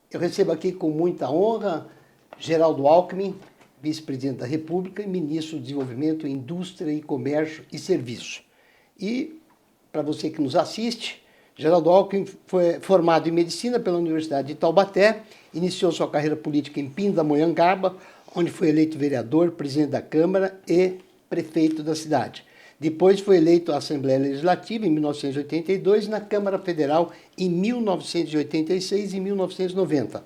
Eu recebo aqui com muita honra Geraldo Alckmin, vice-presidente da República e ministro do Desenvolvimento, Indústria e Comércio e Serviços. E, para você que nos assiste, Geraldo Alckmin foi formado em Medicina pela Universidade de Taubaté, iniciou sua carreira política em Pindamonhangaba, onde foi eleito vereador, presidente da Câmara e prefeito da cidade. Depois foi eleito à Assembleia Legislativa em 1982 e na Câmara Federal em 1986 e 1990.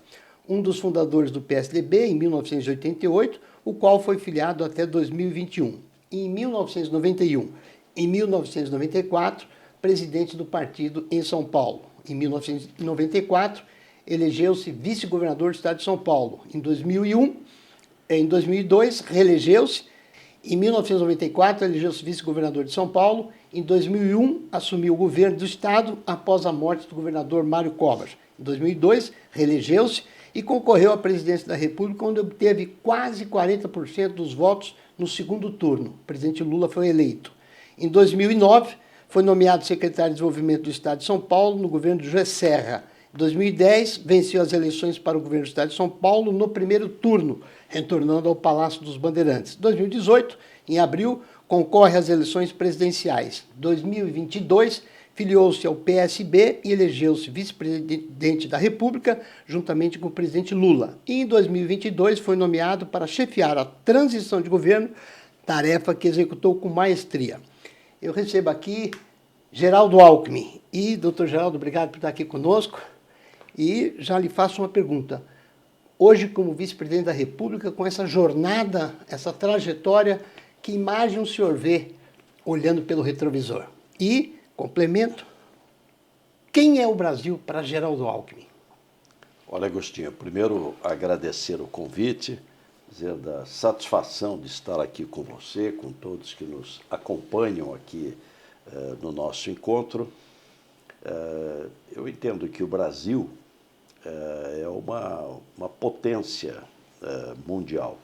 Um dos fundadores do PSDB em 1988, o qual foi filiado até 2021. Em 1991 e 1994, presidente do partido em São Paulo. Em 1994, elegeu-se vice-governador do estado de São Paulo. Em 2002, reelegeu-se. Em 1994, elegeu-se vice-governador de São Paulo. Em 2001, assumiu o governo do estado após a morte do governador Mário Covas. Em 2002, reelegeu-se e concorreu à presidência da República, onde obteve quase 40% dos votos no segundo turno. O presidente Lula foi eleito. Em 2009, foi nomeado secretário de Desenvolvimento do Estado de São Paulo no governo de José Serra. Em 2010, venceu as eleições para o governo do Estado de São Paulo no primeiro turno, retornando ao Palácio dos Bandeirantes. Em 2018, em abril, concorre às eleições presidenciais. Em 2022, filiou-se ao PSB e elegeu-se vice-presidente da República, juntamente com o presidente Lula. E em 2022, foi nomeado para chefiar a transição de governo, tarefa que executou com maestria. Eu recebo aqui Geraldo Alckmin. E, doutor Geraldo, obrigado por estar aqui conosco. E já lhe faço uma pergunta. Hoje, como vice-presidente da República, com essa jornada, essa trajetória, que imagem o senhor vê olhando pelo retrovisor? E, complemento, quem é o Brasil para Geraldo Alckmin? Olha, Agostinho, primeiro agradecer o convite, dizer da satisfação de estar aqui com você, com todos que nos acompanham aqui no nosso encontro. Eu entendo que o Brasil é uma potência mundial.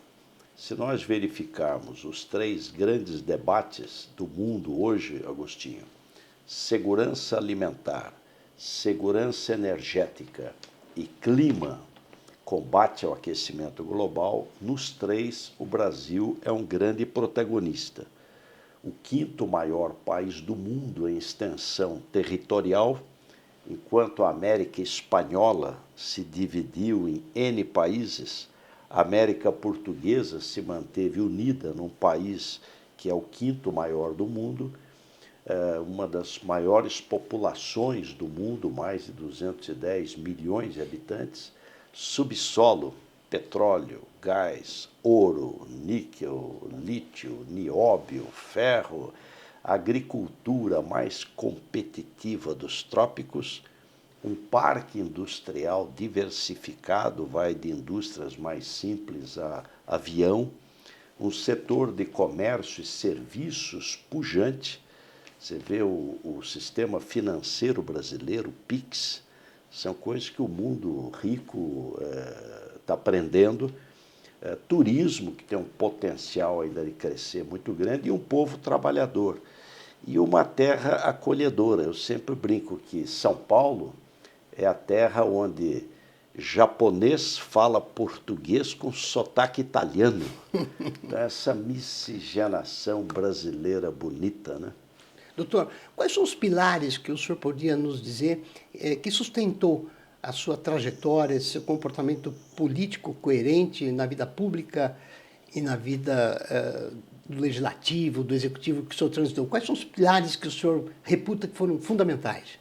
Se nós verificarmos os três grandes debates do mundo hoje, Agostinho, segurança alimentar, segurança energética e clima, combate ao aquecimento global, nos três o Brasil é um grande protagonista. O quinto maior país do mundo em extensão territorial, enquanto a América Espanhola se dividiu em N países, a América Portuguesa se manteve unida num país que é o quinto maior do mundo, uma das maiores populações do mundo, mais de 210 milhões de habitantes, subsolo, petróleo, gás, ouro, níquel, lítio, nióbio, ferro, agricultura mais competitiva dos trópicos, um parque industrial diversificado, vai de indústrias mais simples a avião, um setor de comércio e serviços pujante. Você vê o sistema financeiro brasileiro, o PIX, são coisas que o mundo rico está aprendendo. Turismo, que tem um potencial ainda de crescer muito grande, e um povo trabalhador. E uma terra acolhedora. Eu sempre brinco que São Paulo é a terra onde japonês fala português com sotaque italiano. Então, essa miscigenação brasileira bonita, né? Doutor, quais são os pilares que o senhor podia nos dizer que sustentou a sua trajetória, seu comportamento político coerente na vida pública e na vida do legislativo, do executivo que o senhor transitou? Quais são os pilares que o senhor reputa que foram fundamentais?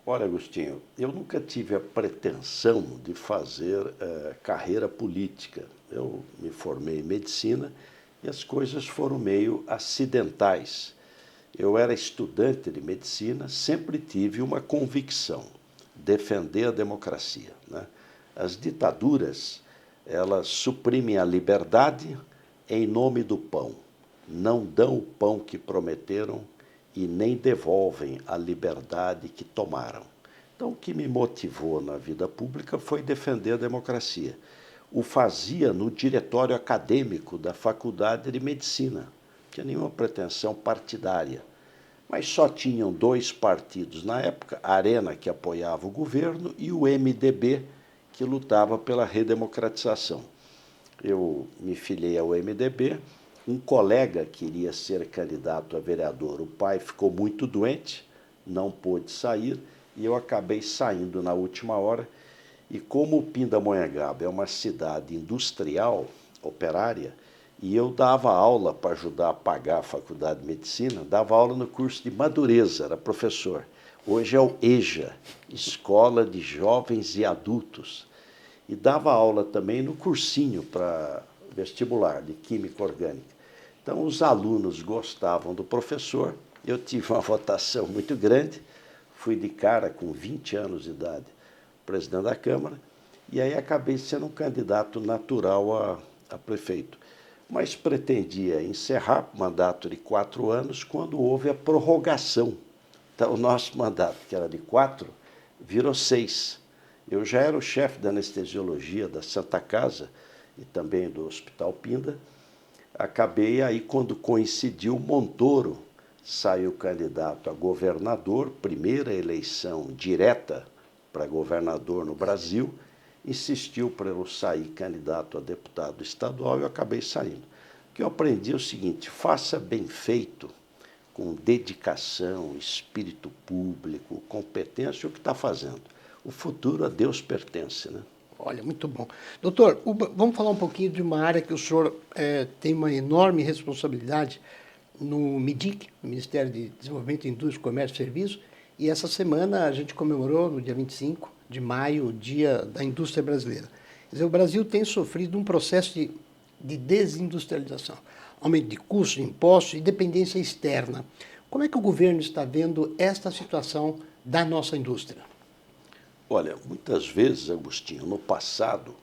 Olha, Agostinho, eu nunca tive a pretensão de fazer carreira política. Eu me formei em medicina e as coisas foram meio acidentais. Eu era estudante de medicina, sempre tive uma convicção, defender a democracia, né? As ditaduras, elas suprimem a liberdade em nome do pão. Não dão o pão que prometeram e nem devolvem a liberdade que tomaram. Então, o que me motivou na vida pública foi defender a democracia. O fazia no diretório acadêmico da Faculdade de Medicina. Não tinha nenhuma pretensão partidária. Mas só tinham dois partidos na época, a Arena, que apoiava o governo, e o MDB, que lutava pela redemocratização. Eu me filiei ao MDB, um colega queria ser candidato a vereador, o pai ficou muito doente, não pôde sair, e eu acabei saindo na última hora. E como Pindamonhangaba é uma cidade industrial, operária, e eu dava aula para ajudar a pagar a faculdade de medicina, dava aula no curso de Madureza, era professor. Hoje é o EJA, Escola de Jovens e Adultos. E dava aula também no cursinho para vestibular de Química Orgânica. Então, os alunos gostavam do professor, eu tive uma votação muito grande, fui de cara com 20 anos de idade, presidente da Câmara, e aí acabei sendo um candidato natural a prefeito. Mas pretendia encerrar o mandato de 4 anos quando houve a prorrogação. Então, o nosso mandato, que era de 4, virou 6. Eu já era o chefe da anestesiologia da Santa Casa e também do Hospital Pinda. Acabei aí, quando coincidiu, Montoro saiu candidato a governador, primeira eleição direta para governador no Brasil, insistiu para eu sair candidato a deputado estadual e eu acabei saindo. O que eu aprendi é o seguinte: faça bem feito, com dedicação, espírito público, competência, o que está fazendo. O futuro a Deus pertence, né? Olha, muito bom. Doutor, vamos falar um pouquinho de uma área que o senhor tem uma enorme responsabilidade no MIDIC, Ministério de Desenvolvimento, Indústria, Comércio e Serviços, e essa semana a gente comemorou, no dia 25 de maio, o Dia da Indústria Brasileira. Quer dizer, o Brasil tem sofrido um processo de desindustrialização, aumento de custos, de impostos e dependência externa. Como é que o governo está vendo esta situação da nossa indústria? Olha, muitas vezes, Agostinho, no passado,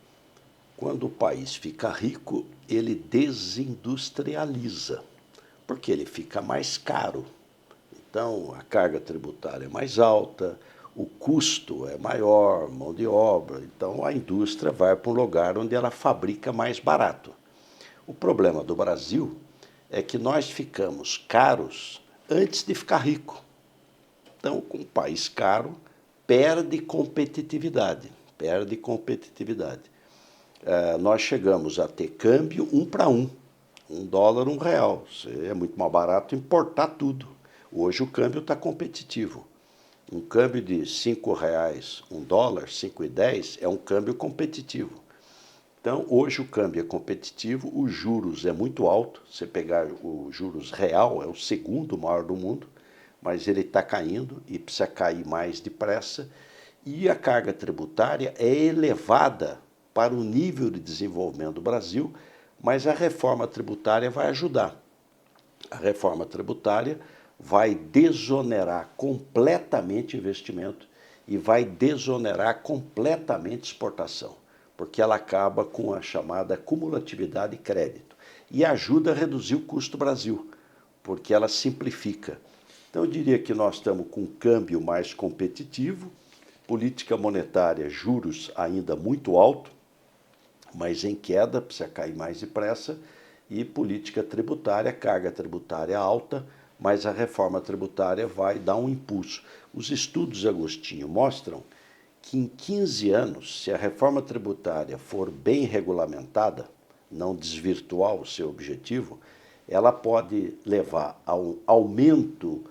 quando o país fica rico, ele desindustrializa, porque ele fica mais caro. Então, a carga tributária é mais alta, o custo é maior, mão de obra. Então, a indústria vai para um lugar onde ela fabrica mais barato. O problema do Brasil é que nós ficamos caros antes de ficar rico. Então, com um país caro, perde competitividade, perde competitividade. Nós chegamos a ter câmbio 1 para 1, $1, R$1. É muito mais barato importar tudo. Hoje o câmbio está competitivo. Um câmbio de R$5, $1, 5,10 é um câmbio competitivo. Então, hoje o câmbio é competitivo, os juros é muito alto. Se pegar o juros real, é o segundo maior do mundo, mas ele está caindo e precisa cair mais depressa. E a carga tributária é elevada para o nível de desenvolvimento do Brasil, mas a reforma tributária vai ajudar. A reforma tributária vai desonerar completamente investimento e vai desonerar completamente exportação, porque ela acaba com a chamada cumulatividade de crédito e ajuda a reduzir o custo do Brasil, porque ela simplifica. Então, eu diria que nós estamos com um câmbio mais competitivo, política monetária, juros ainda muito alto, mas em queda, precisa cair mais depressa, e política tributária, carga tributária alta, mas a reforma tributária vai dar um impulso. Os estudos, Agostinho, mostram que em 15 anos, se a reforma tributária for bem regulamentada, não desvirtuar o seu objetivo, ela pode levar a um aumento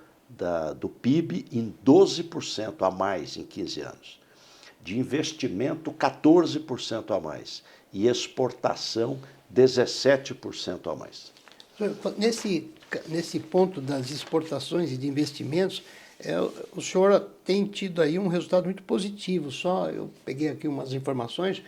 do PIB em 12% a mais em 15 anos, de investimento 14% a mais e exportação 17% a mais. Nesse ponto das exportações e de investimentos, o senhor tem tido aí um resultado muito positivo. Eu peguei aqui umas informações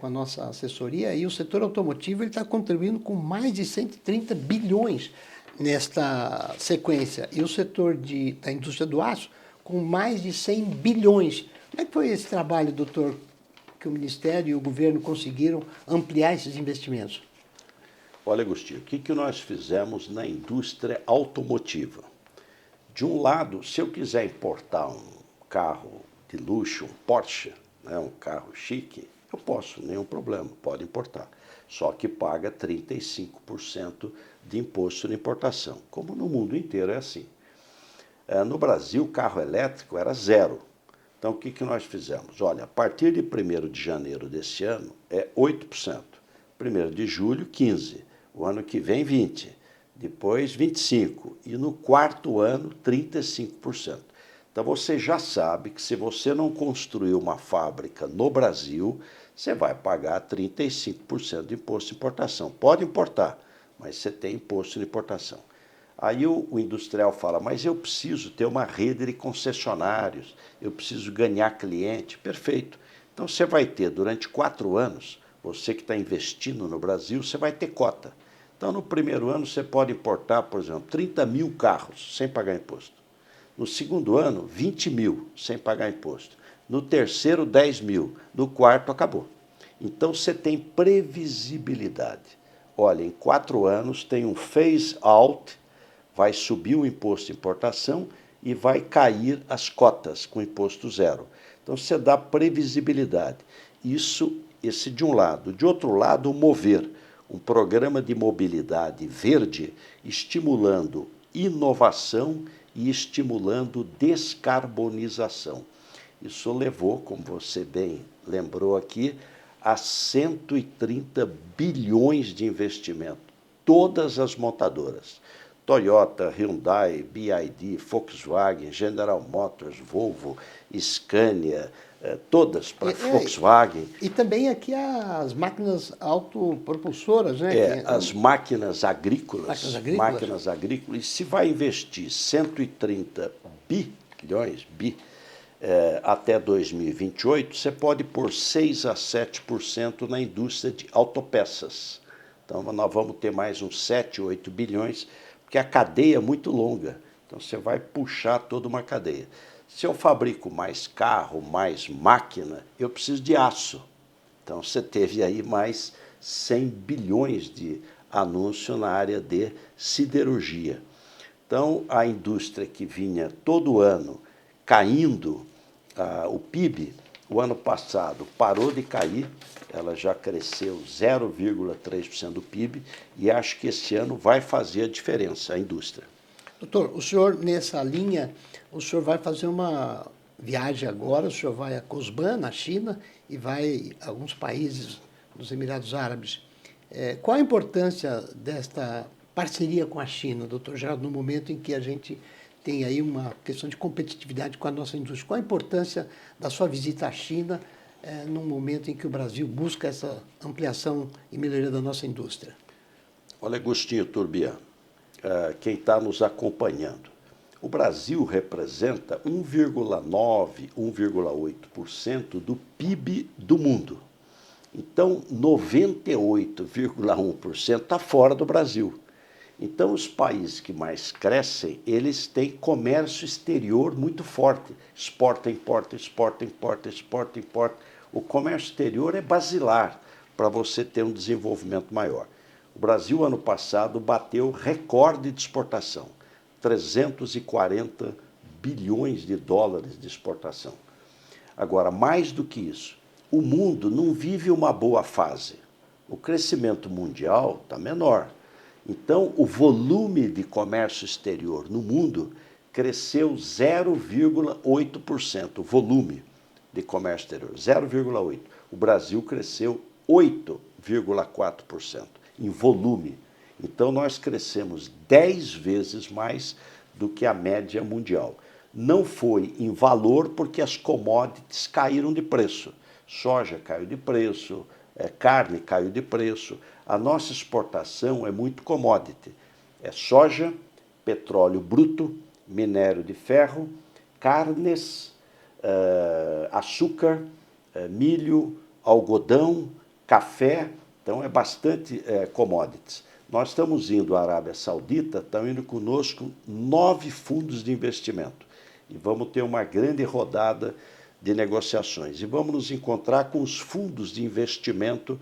com a nossa assessoria e o setor automotivo está contribuindo com mais de 130 bilhões nesta sequência. E o setor da indústria do aço com mais de 100 bilhões. Como é que foi esse trabalho, doutor, que o Ministério e o governo conseguiram ampliar esses investimentos? Olha, Agostinho, o que nós fizemos na indústria automotiva? De um lado, se eu quiser importar um carro de luxo, um Porsche, né, um carro chique, eu posso, nenhum problema, pode importar. Só que paga 35% de imposto de importação, como no mundo inteiro é assim. No Brasil, o carro elétrico era zero. Então, o que nós fizemos? Olha, a partir de 1º de janeiro desse ano é 8%. 1º de julho, 15%. O ano que vem, 20%. Depois, 25%. E no 4º ano, 35%. Então, você já sabe que se você não construir uma fábrica no Brasil, você vai pagar 35% de imposto de importação. Pode importar, mas você tem imposto de importação. Aí o industrial fala, mas eu preciso ter uma rede de concessionários, eu preciso ganhar cliente. Perfeito. Então, você vai ter, durante 4 anos, você que está investindo no Brasil, você vai ter cota. Então, no primeiro ano, você pode importar, por exemplo, 30 mil carros, sem pagar imposto. No segundo ano, 20 mil, sem pagar imposto. No terceiro, 10 mil. No quarto, acabou. Então, você tem previsibilidade. Olha, em 4 anos, tem um phase-out, vai subir o imposto de importação e vai cair as cotas com imposto zero. Então, você dá previsibilidade. Esse de um lado. De outro lado, o Mover, um programa de mobilidade verde, estimulando inovação e estimulando descarbonização. Isso levou, como você bem lembrou aqui, a 130 bilhões de investimento. Todas as montadoras. Toyota, Hyundai, BYD, Volkswagen, General Motors, Volvo, Scania, todas para Volkswagen. E também aqui as máquinas autopropulsoras, né? As máquinas agrícolas. Máquinas agrícolas. E se vai investir 130 bilhões, até 2028, você pode pôr 6 a 7% na indústria de autopeças. Então, nós vamos ter mais uns 7, 8 bilhões, porque a cadeia é muito longa. Então, você vai puxar toda uma cadeia. Se eu fabrico mais carro, mais máquina, eu preciso de aço. Então, você teve aí mais 100 bilhões de anúncio na área de siderurgia. Então, a indústria que vinha todo ano caindo, o PIB, o ano passado parou de cair, ela já cresceu 0,3% do PIB e acho que esse ano vai fazer a diferença, a indústria. Doutor, o senhor, nessa linha, o senhor vai fazer uma viagem agora, o senhor vai a Cosban, na China, e vai a alguns países dos Emirados Árabes. Qual a importância desta parceria com a China, doutor Geraldo, no momento em que a gente tem aí uma questão de competitividade com a nossa indústria? Qual a importância da sua visita à China num momento em que o Brasil busca essa ampliação e melhoria da nossa indústria? Olha, Agostinho Turbiano, quem está nos acompanhando, o Brasil representa 1,9%, 1,8% do PIB do mundo. Então, 98,1% está fora do Brasil. Então, os países que mais crescem, eles têm comércio exterior muito forte. Exporta, importa, exporta, importa, exporta, importa. O comércio exterior é basilar para você ter um desenvolvimento maior. O Brasil, ano passado, bateu recorde de exportação. 340 bilhões de dólares de exportação. Agora, mais do que isso, o mundo não vive uma boa fase. O crescimento mundial está menor. Então, o volume de comércio exterior no mundo cresceu 0,8%, o volume de comércio exterior, 0,8%. O Brasil cresceu 8,4% em volume. Então, nós crescemos 10 vezes mais do que a média mundial. Não foi em valor porque as commodities caíram de preço. Soja caiu de preço, carne caiu de preço. A nossa exportação é muito commodity. É soja, petróleo bruto, minério de ferro, carnes, açúcar, milho, algodão, café. Então, é bastante commodities. Nós estamos indo à Arábia Saudita, estão indo conosco 9 fundos de investimento. E vamos ter uma grande rodada de negociações. E vamos nos encontrar com os fundos de investimento,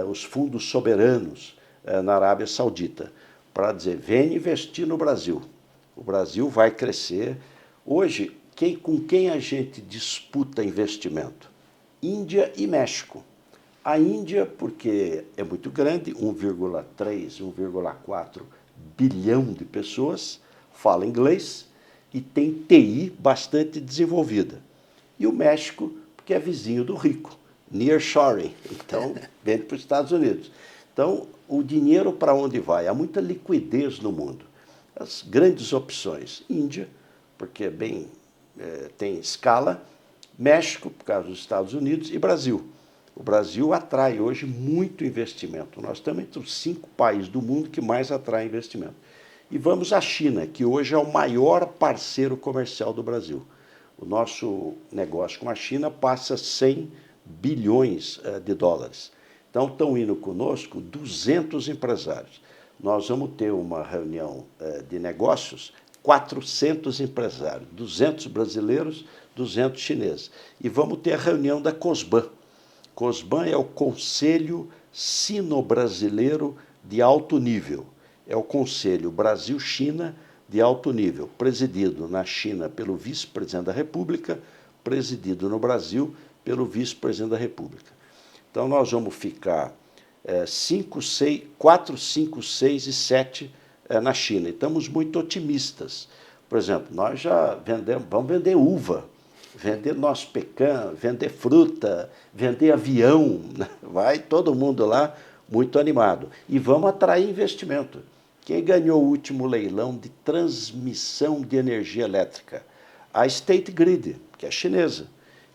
os fundos soberanos na Arábia Saudita, para dizer, vem investir no Brasil. O Brasil vai crescer. Hoje, com quem a gente disputa investimento? Índia e México. A Índia, porque é muito grande, 1,3, 1,4 bilhão de pessoas, fala inglês e tem TI bastante desenvolvida. E o México, porque é vizinho do rico, nearshoring, então vende para os Estados Unidos. Então, o dinheiro para onde vai? Há muita liquidez no mundo. As grandes opções, Índia, porque tem escala, México, por causa dos Estados Unidos, e Brasil. O Brasil atrai hoje muito investimento. Nós estamos entre os 5 países do mundo que mais atraem investimento. E vamos à China, que hoje é o maior parceiro comercial do Brasil. O nosso negócio com a China passa 100 bilhões de dólares. Então, estão indo conosco 200 empresários. Nós vamos ter uma reunião de negócios, 400 empresários, 200 brasileiros, 200 chineses. E vamos ter a reunião da COSBAN. COSBAN é o Conselho Sino-Brasileiro de Alto Nível. É o Conselho Brasil-China de alto nível, presidido na China pelo vice-presidente da República, presidido no Brasil pelo vice-presidente da República. Então, nós vamos ficar 4, 5, 6 e 7 na China. E estamos muito otimistas. Por exemplo, nós já vamos vender uva, vender nosso pecan, vender fruta, vender avião. Vai todo mundo lá muito animado. E vamos atrair investimento. Quem ganhou o último leilão de transmissão de energia elétrica? A State Grid, que é chinesa.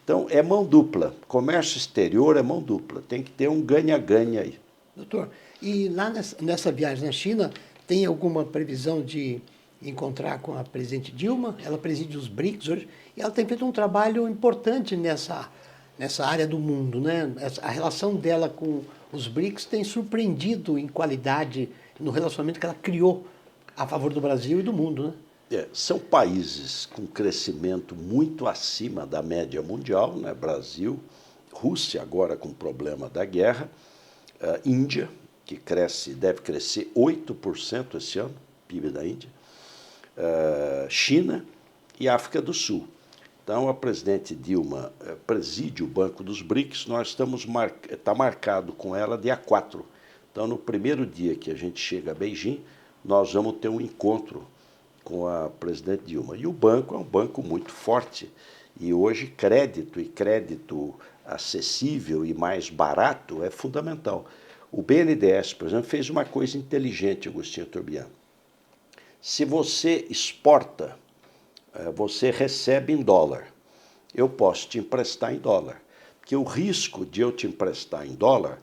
Então, é mão dupla. Comércio exterior é mão dupla. Tem que ter um ganha-ganha aí. Doutor, e lá nessa viagem na China, tem alguma previsão de encontrar com a presidente Dilma? Ela preside os BRICS hoje, e ela tem feito um trabalho importante nessa área do mundo, né? A relação dela com os BRICS tem surpreendido em qualidade no relacionamento que ela criou a favor do Brasil e do mundo, né? São países com crescimento muito acima da média mundial, né? Brasil, Rússia agora com o problema da guerra, Índia, que deve crescer 8% esse ano, PIB da Índia, China e África do Sul. Então, a presidente Dilma preside o Banco dos BRICS, está marcado com ela dia 4. Então, no primeiro dia que a gente chega a Beijing, nós vamos ter um encontro com a presidente Dilma. E o banco é um banco muito forte. E hoje crédito acessível e mais barato é fundamental. O BNDES, por exemplo, fez uma coisa inteligente, Agostinho Turbiano. Se você exporta, você recebe em dólar. Eu posso te emprestar em dólar. Porque o risco de eu te emprestar em dólar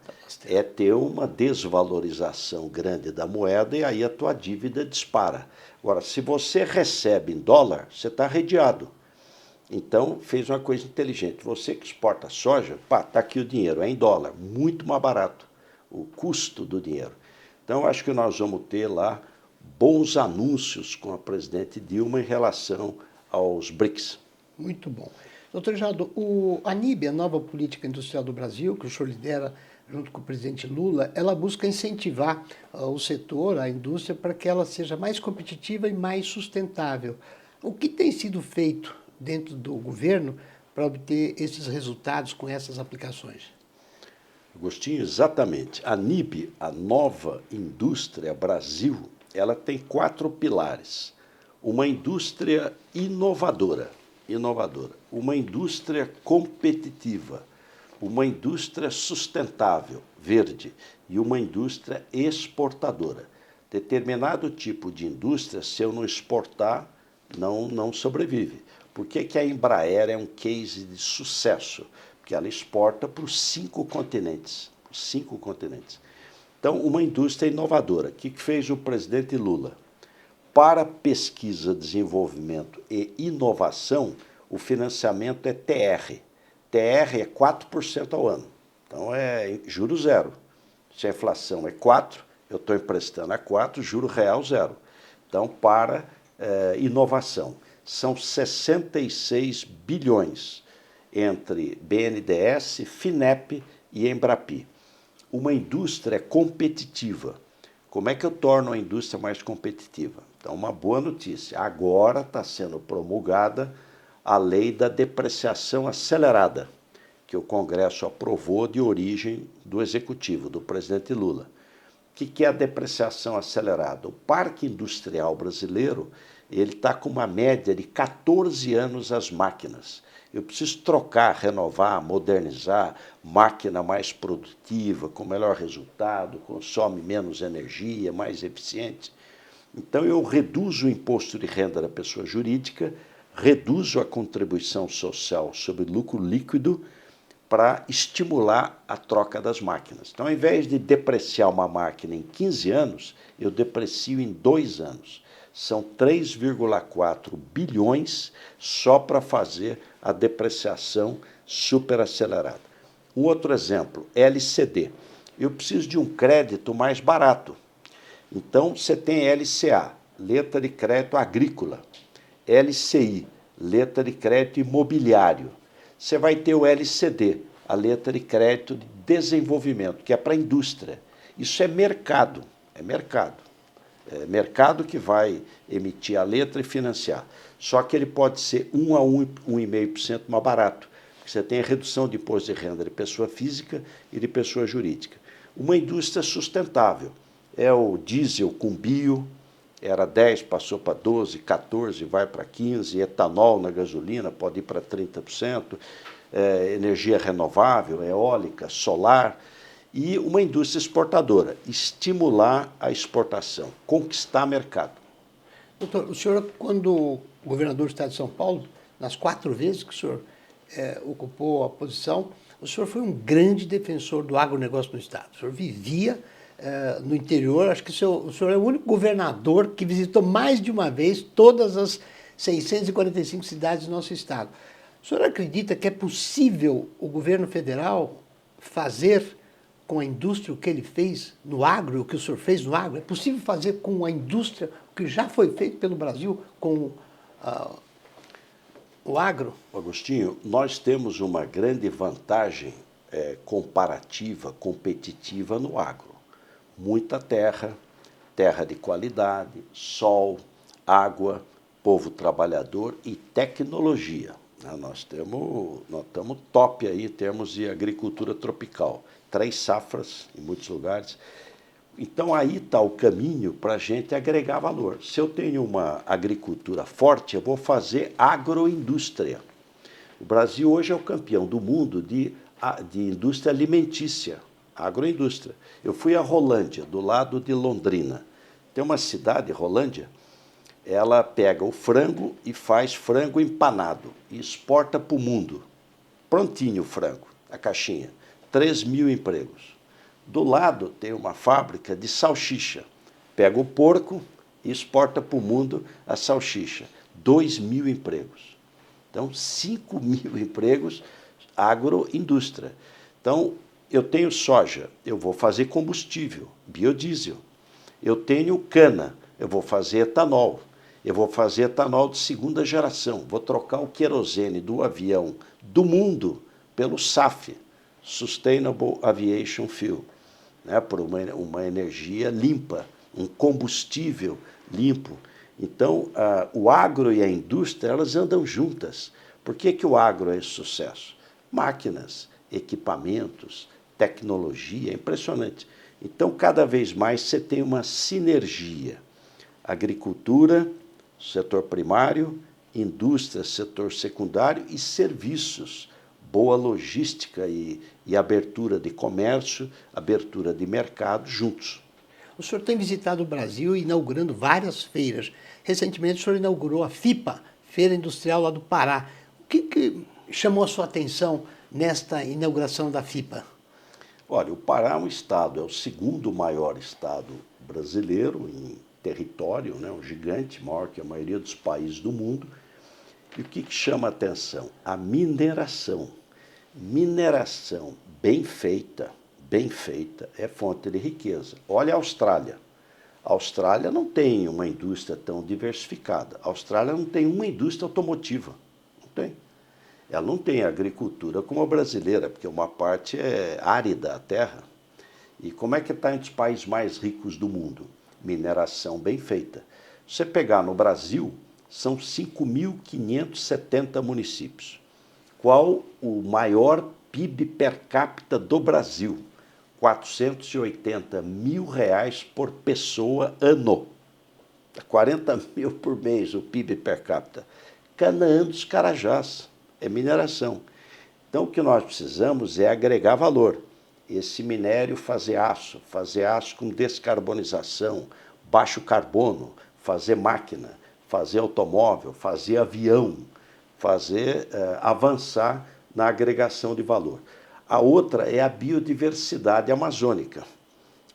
é ter uma desvalorização grande da moeda e aí a tua dívida dispara. Agora, se você recebe em dólar, você está redeado. Então, fez uma coisa inteligente. Você que exporta soja, está aqui o dinheiro, é em dólar, muito mais barato o custo do dinheiro. Então, acho que nós vamos ter lá bons anúncios com a presidente Dilma em relação aos BRICS. Muito bom. Doutor Geraldo, a NIB, a nova política industrial do Brasil, que o senhor lidera junto com o presidente Lula, ela busca incentivar o setor, a indústria, para que ela seja mais competitiva e mais sustentável. O que tem sido feito dentro do governo para obter esses resultados com essas aplicações? Agostinho, exatamente. A NIB, a Nova Indústria Brasil, ela tem 4 pilares. Uma indústria inovadora, uma indústria competitiva, uma indústria sustentável, verde, e uma indústria exportadora. Determinado tipo de indústria, se eu não exportar, não sobrevive. Por que a Embraer é um case de sucesso? Porque ela exporta para os 5 continentes. Então, uma indústria inovadora. O que fez o presidente Lula? Para pesquisa, desenvolvimento e inovação, o financiamento é TR. TR é 4% ao ano. Então, é juro zero. Se a inflação é 4, eu estou emprestando a 4, juro real zero. Então, para inovação, são 66 bilhões entre BNDES, FINEP e Embrapi. Uma indústria competitiva. Como é que eu torno a indústria mais competitiva? Então, uma boa notícia. Agora está sendo promulgada a lei da depreciação acelerada, que o Congresso aprovou de origem do Executivo, do presidente Lula. O que é a depreciação acelerada? O parque industrial brasileiro ele está com uma média de 14 anos as máquinas. Eu preciso trocar, renovar, modernizar, máquina mais produtiva, com melhor resultado, consome menos energia, mais eficiente. Então, eu reduzo o imposto de renda da pessoa jurídica, reduzo a contribuição social sobre lucro líquido para estimular a troca das máquinas. Então, ao invés de depreciar uma máquina em 15 anos, eu deprecio em 2 anos. São 3,4 bilhões só para fazer a depreciação superacelerada. Um outro exemplo, LCD. Eu preciso de um crédito mais barato. Então, você tem LCA, letra de crédito agrícola, LCI, letra de crédito imobiliário. Você vai ter o LCD, a letra de crédito de desenvolvimento, que é para a indústria. Isso é mercado, é mercado. É mercado que vai emitir a letra e financiar. Só que ele pode ser 1 a 1,5% mais barato, porque você tem a redução de imposto de renda de pessoa física e de pessoa jurídica. Uma indústria sustentável. É o diesel com bio, era 10, passou para 12, 14, vai para 15, etanol na gasolina pode ir para 30%, energia renovável, eólica, solar, e uma indústria exportadora, estimular a exportação, conquistar mercado. Doutor, o senhor, quando governador do estado de São Paulo, nas 4 vezes que o senhor ocupou a posição, o senhor foi um grande defensor do agronegócio no estado. O senhor vivia no interior, acho que o senhor é o único governador que visitou mais de uma vez todas as 645 cidades do nosso estado. O senhor acredita que é possível o governo federal fazer com a indústria o que ele fez no agro, o que o senhor fez no agro? É possível fazer com a indústria o que já foi feito pelo Brasil com o agro? Agostinho, nós temos uma grande vantagem comparativa, competitiva no agro. Muita terra, terra de qualidade, sol, água, povo trabalhador e tecnologia. Nós estamos top aí em termos de agricultura tropical. 3 safras em muitos lugares. Então, aí está o caminho para a gente agregar valor. Se eu tenho uma agricultura forte, eu vou fazer agroindústria. O Brasil hoje é o campeão do mundo de indústria alimentícia, agroindústria. Eu fui a Rolândia, do lado de Londrina. Tem uma cidade, Rolândia, ela pega o frango e faz frango empanado e exporta para o mundo. Prontinho o frango, a caixinha. 3.000 empregos. Do lado tem uma fábrica de salsicha. Pega o porco e exporta para o mundo a salsicha. 2.000 empregos. Então, 5.000 empregos, agroindústria. Então, eu tenho soja, eu vou fazer combustível, biodiesel. Eu tenho cana, eu vou fazer etanol. Eu vou fazer etanol de 2ª geração. Vou trocar o querosene do avião do mundo pelo SAF, Sustainable Aviation Fuel, por uma energia limpa, um combustível limpo. Então, o agro e a indústria, elas andam juntas. Por que o agro é esse sucesso? Máquinas, equipamentos, tecnologia, é impressionante. Então, cada vez mais você tem uma sinergia. Agricultura, setor primário, indústria, setor secundário e serviços. Boa logística e abertura de comércio, abertura de mercado juntos. O senhor tem visitado o Brasil inaugurando várias feiras. Recentemente o senhor inaugurou a FIPA, Feira Industrial lá do Pará. O que chamou a sua atenção nesta inauguração da FIPA? Olha, o Pará é um estado, é o 2º maior estado brasileiro em território, um gigante, maior que a maioria dos países do mundo. E o que chama a atenção? A mineração. Mineração bem feita é fonte de riqueza. Olha a Austrália. A Austrália não tem uma indústria tão diversificada. A Austrália não tem uma indústria automotiva. Não tem. Ela não tem agricultura como a brasileira, porque uma parte é árida a terra. E como é que está entre os países mais ricos do mundo? Mineração bem feita. Se você pegar no Brasil, são 5.570 municípios. Qual o maior PIB per capita do Brasil? R$ 480 mil por pessoa ano. 40 mil por mês o PIB per capita. Canaã dos Carajás, é mineração. Então, o que nós precisamos é agregar valor. Esse minério fazer aço com descarbonização, baixo carbono, fazer máquina, fazer automóvel, fazer avião, fazer avançar na agregação de valor. A outra é a biodiversidade amazônica.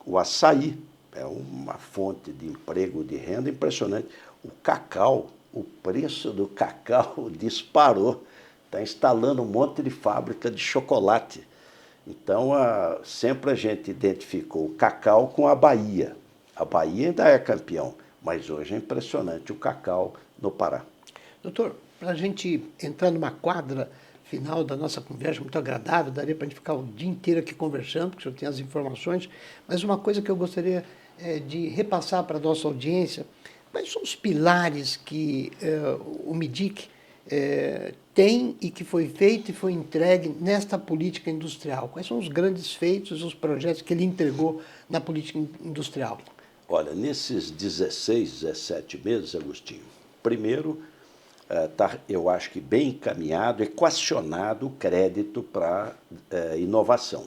O açaí é uma fonte de emprego, de renda impressionante. O cacau, o preço do cacau disparou. Está instalando um monte de fábrica de chocolate. Então, sempre a gente identificou o cacau com a Bahia. A Bahia ainda é campeão, mas hoje é impressionante o cacau no Pará. Doutor, para a gente entrar numa quadra final da nossa conversa, muito agradável, daria para a gente ficar o dia inteiro aqui conversando, porque o senhor tem as informações, mas uma coisa que eu gostaria de repassar para a nossa audiência, quais são os pilares que o MIDIC tem e que foi feito e foi entregue nesta política industrial? Quais são os grandes feitos, os projetos que ele entregou na política industrial? Olha, nesses 16, 17 meses, Agostinho, primeiro, eu acho que bem encaminhado, equacionado o crédito para inovação.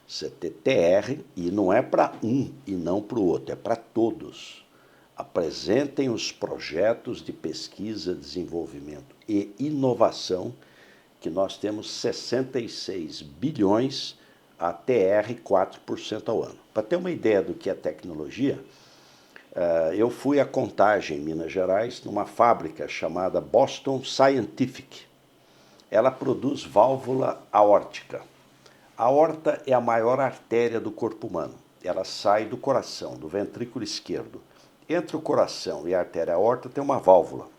CTTR, e não é para um e não para o outro, é para todos. Apresentem os projetos de pesquisa, desenvolvimento e inovação, que nós temos 66 bilhões a TR 4% ao ano. Para ter uma ideia do que é tecnologia, eu fui a Contagem, em Minas Gerais, numa fábrica chamada Boston Scientific. Ela produz válvula aórtica. A aorta é a maior artéria do corpo humano. Ela sai do coração, do ventrículo esquerdo. Entre o coração e a artéria aorta tem uma válvula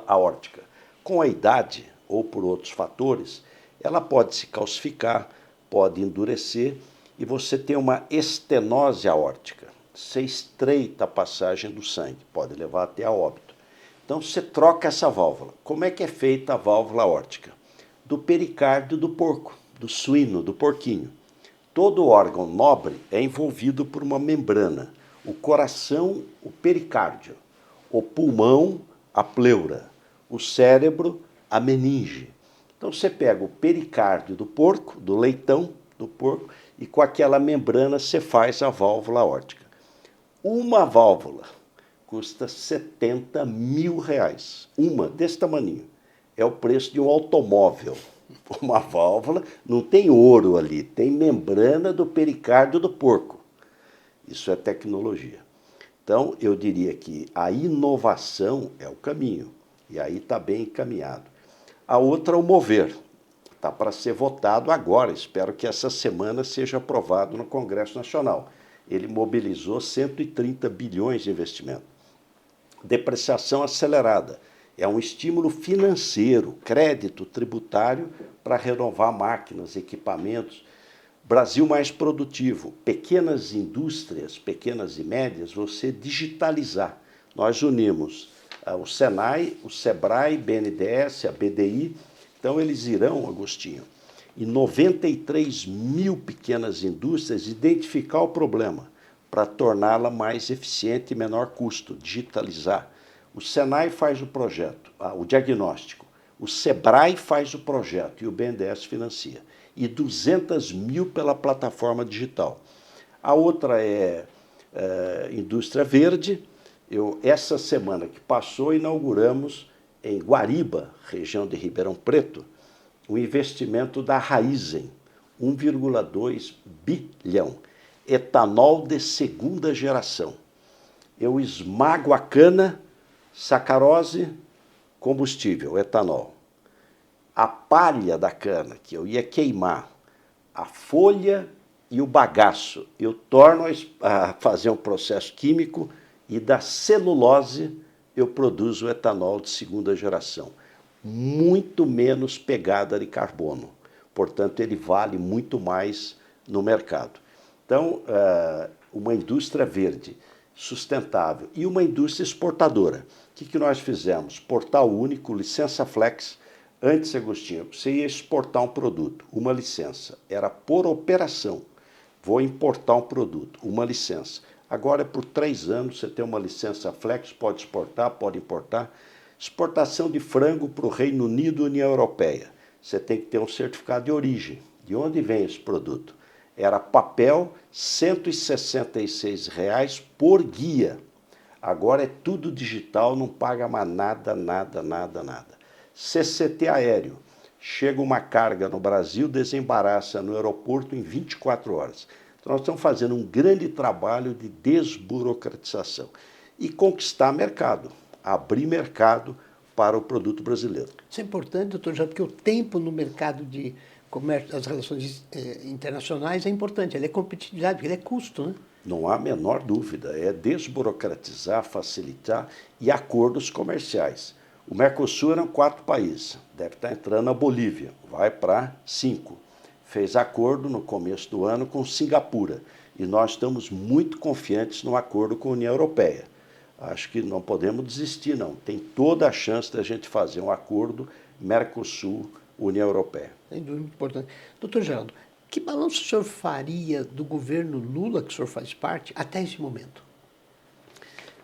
aórtica. Com a idade, ou por outros fatores, ela pode se calcificar, pode endurecer, e você tem uma estenose aórtica. Você estreita a passagem do sangue, pode levar até a óbito. Então, você troca essa válvula. Como é que é feita a válvula aórtica? Do pericárdio do porco, do suíno, do porquinho. Todo órgão nobre é envolvido por uma membrana. O coração, o pericárdio. O pulmão, a pleura. O cérebro, a meninge. Então, você pega o pericárdio do porco, do leitão do porco, e com aquela membrana você faz a válvula aórtica. Uma válvula custa R$70 mil. Uma, desse tamaninho. É o preço de um automóvel. Uma válvula, não tem ouro ali, tem membrana do pericárdio do porco. Isso é tecnologia. Então, eu diria que a inovação é o caminho, e aí está bem encaminhado. A outra é o mover. Está para ser votado agora, espero que essa semana seja aprovado no Congresso Nacional. Ele mobilizou 130 bilhões de investimento. Depreciação acelerada. É um estímulo financeiro, crédito tributário para renovar máquinas, equipamentos. Brasil mais produtivo. Pequenas indústrias, pequenas e médias, você digitalizar. Nós unimos o Senai, o Sebrae, BNDES, a BDI. Então, eles irão, Agostinho, em 93 mil pequenas indústrias, identificar o problema para torná-la mais eficiente e menor custo, digitalizar. O Senai faz o projeto, o diagnóstico. O Sebrae faz o projeto e o BNDES financia. E 200 mil pela plataforma digital. A outra é indústria verde. Essa semana que passou, inauguramos em Guariba, região de Ribeirão Preto, o investimento da Raízen, 1,2 bilhão. Etanol de segunda geração. Eu esmago a cana, sacarose, combustível, etanol. A palha da cana, que eu ia queimar, a folha e o bagaço, eu torno a fazer um processo químico e da celulose eu produzo o etanol de segunda geração. Muito menos pegada de carbono. Portanto, ele vale muito mais no mercado. Então, uma indústria verde, sustentável e uma indústria exportadora. O que nós fizemos? Portal único, licença flex. Antes, Agostinho, você ia exportar um produto, uma licença. Era por operação. Vou importar um produto, uma licença. Agora é por 3 anos, você tem uma licença flex, pode exportar, pode importar. Exportação de frango para o Reino Unido e União Europeia. Você tem que ter um certificado de origem. De onde vem esse produto? Era papel, R$ 166 por guia. Agora é tudo digital, não paga mais nada, nada, nada, nada. CCT aéreo. Chega uma carga no Brasil, desembaraça no aeroporto em 24 horas. Então, nós estamos fazendo um grande trabalho de desburocratização e conquistar mercado, abrir mercado para o produto brasileiro. Isso é importante, doutor Geraldo, porque o tempo no mercado de comércio, das relações internacionais é importante. Ele é competitividade, porque ele é custo, né? Não há a menor dúvida, é desburocratizar, facilitar e acordos comerciais. O Mercosul eram 4 países, deve estar entrando a Bolívia, vai para 5. Fez acordo no começo do ano com Singapura e nós estamos muito confiantes no acordo com a União Europeia. Acho que não podemos desistir, não. Tem toda a chance da gente fazer um acordo Mercosul-União Europeia. Sem dúvida, muito importante. Doutor Geraldo, que balanço o senhor faria do governo Lula, que o senhor faz parte, até esse momento?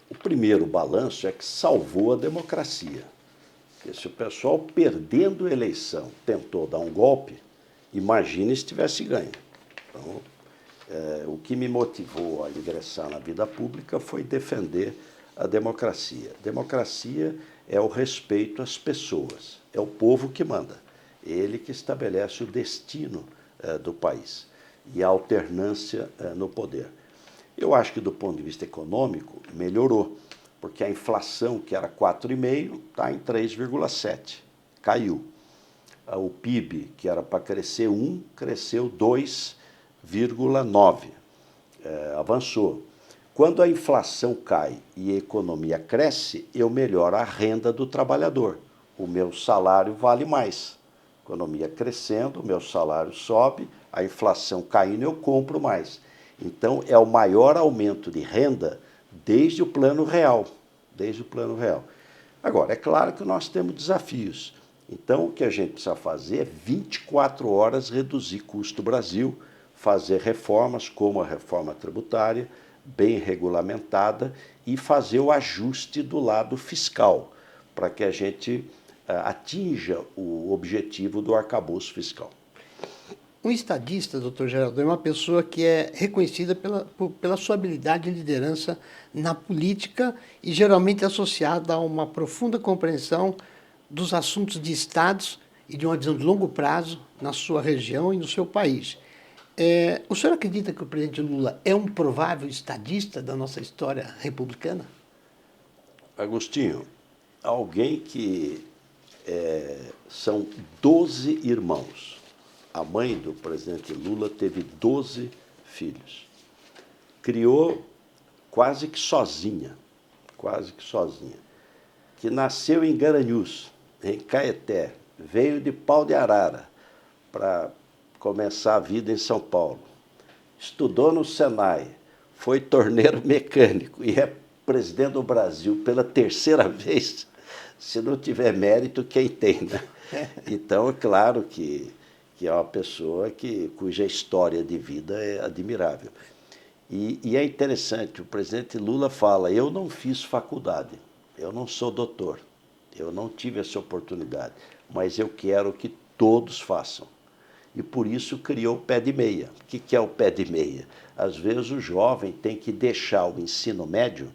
O primeiro balanço é que salvou a democracia. Porque se o pessoal, perdendo a eleição, tentou dar um golpe, imagine se tivesse ganho. Então, o que me motivou a ingressar na vida pública foi defender a democracia. Democracia é o respeito às pessoas, é o povo que manda, ele que estabelece o destino do país e a alternância no poder. Eu acho que, do ponto de vista econômico, melhorou, porque a inflação, que era 4,5%, está em 3,7%, caiu. O PIB, que era para crescer 1%, cresceu 2,9%, avançou. Quando a inflação cai e a economia cresce, eu melhoro a renda do trabalhador. O meu salário vale mais. A economia crescendo, o meu salário sobe, a inflação caindo, eu compro mais. Então, é o maior aumento de renda desde o Plano Real. Desde o Plano Real. Agora, é claro que nós temos desafios. Então, o que a gente precisa fazer é 24 horas reduzir custo do Brasil, fazer reformas como a reforma tributária, bem regulamentada, e fazer o ajuste do lado fiscal, para que a gente atinja o objetivo do arcabouço fiscal. Um estadista, doutor Geraldo, é uma pessoa que é reconhecida pela sua habilidade de liderança na política e geralmente associada a uma profunda compreensão dos assuntos de estados e de uma visão de longo prazo na sua região e no seu país. O senhor acredita que o presidente Lula é um provável estadista da nossa história republicana? Agostinho, alguém que são 12 irmãos. A mãe do presidente Lula teve 12 filhos. Criou quase que sozinha, que nasceu em Garanhuns, em Caeté, veio de Pau de Arara para começar a vida em São Paulo. Estudou no Senai, foi torneiro mecânico e é presidente do Brasil pela 3ª vez. Se não tiver mérito, quem tem, né? Então, é claro que é uma pessoa cuja história de vida é admirável. E é interessante, o presidente Lula fala, eu não fiz faculdade, eu não sou doutor, eu não tive essa oportunidade, mas eu quero que todos façam. E por isso criou o pé de meia. O que é o pé de meia? Às vezes o jovem tem que deixar o ensino médio,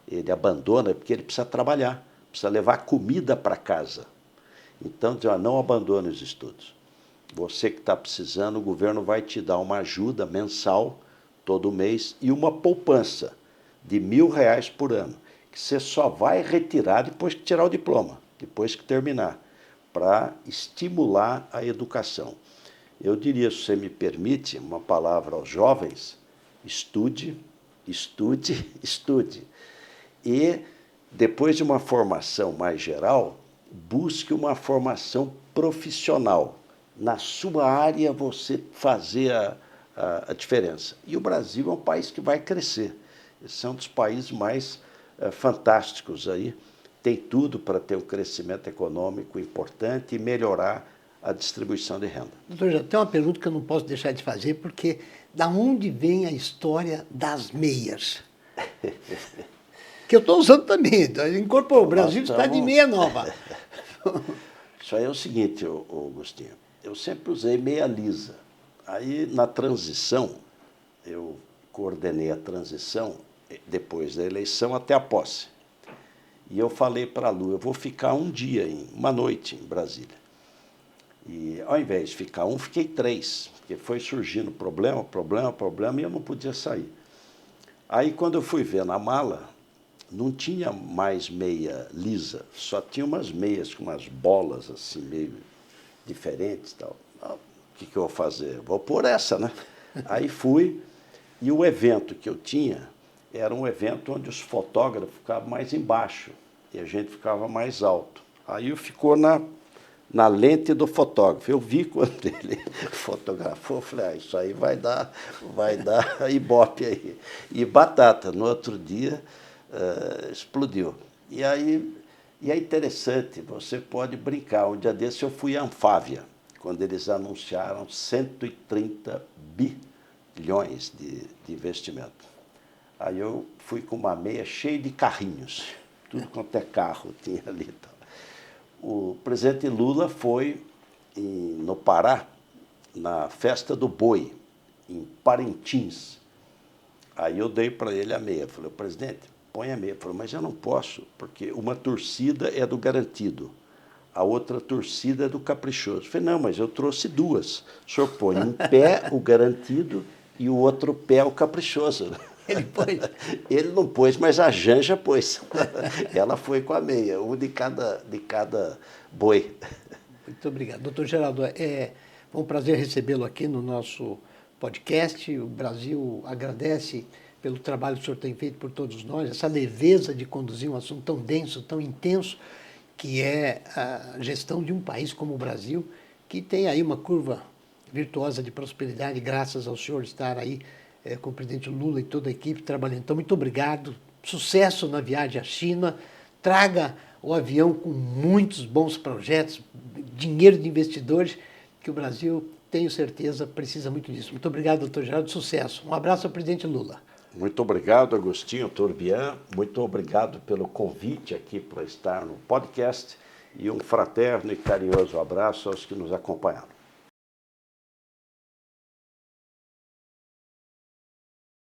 ele abandona porque ele precisa trabalhar, precisa levar comida para casa. Então, diz, não abandone os estudos. Você que está precisando, o governo vai te dar uma ajuda mensal, todo mês, e uma poupança de R$1.000 por ano, que você só vai retirar depois que tirar o diploma, depois que terminar, para estimular a educação. Eu diria, se você me permite, uma palavra aos jovens, estude, estude, estude. E, depois de uma formação mais geral, busque uma formação profissional. Na sua área, você fazer a diferença. E o Brasil é um país que vai crescer. Esse é um dos países mais fantásticos aí. Tem tudo para ter um crescimento econômico importante e melhorar a distribuição de renda. Doutor, já tem uma pergunta que eu não posso deixar de fazer, porque da onde vem a história das meias? Que eu estou usando também. Incorporou. O Brasil está de meia nova. Isso aí é o seguinte, Agostinho. Eu sempre usei meia lisa. Aí, na transição, eu coordenei a transição depois da eleição até a posse. E eu falei para a Lu, eu vou ficar uma noite em Brasília. E, ao invés de ficar fiquei 3, porque foi surgindo problema, e eu não podia sair. Aí, quando eu fui ver na mala, não tinha mais meia lisa, só tinha umas meias com umas bolas assim, meio diferentes. Tal. O que eu vou fazer? Vou pôr essa, né? Aí fui, e o evento que eu tinha era um evento onde os fotógrafos ficavam mais embaixo e a gente ficava mais alto. Aí ficou na lente do fotógrafo. Eu vi quando ele fotografou, falei, isso aí vai dar ibope aí. E batata, no outro dia explodiu. E aí é interessante, você pode brincar. Um dia desse eu fui à Anfávia, quando eles anunciaram 130 bilhões de investimento. Aí eu fui com uma meia cheia de carrinhos, tudo quanto é carro tinha ali. O presidente Lula foi no Pará, na festa do boi, em Parintins. Aí eu dei para ele a meia. Falei, presidente, põe a meia. Ele falou, mas eu não posso, porque uma torcida é do garantido, a outra torcida é do caprichoso. Eu falei, não, mas eu trouxe 2. O senhor põe um pé o garantido e o outro pé o caprichoso. Ele pôs? Ele não pôs, mas a Janja pôs. Ela foi com a meia, uma de cada boi. Muito obrigado. Doutor Geraldo, foi um prazer recebê-lo aqui no nosso podcast. O Brasil agradece pelo trabalho que o senhor tem feito por todos nós, essa leveza de conduzir um assunto tão denso, tão intenso, que é a gestão de um país como o Brasil, que tem aí uma curva virtuosa de prosperidade, graças ao senhor estar aí com o presidente Lula e toda a equipe trabalhando. Então, muito obrigado. Sucesso na viagem à China. Traga o avião com muitos bons projetos, dinheiro de investidores, que o Brasil, tenho certeza, precisa muito disso. Muito obrigado, doutor Geraldo. Sucesso. Um abraço ao presidente Lula. Muito obrigado, Agostinho Turbian. Muito obrigado pelo convite aqui para estar no podcast. E um fraterno e carinhoso abraço aos que nos acompanharam.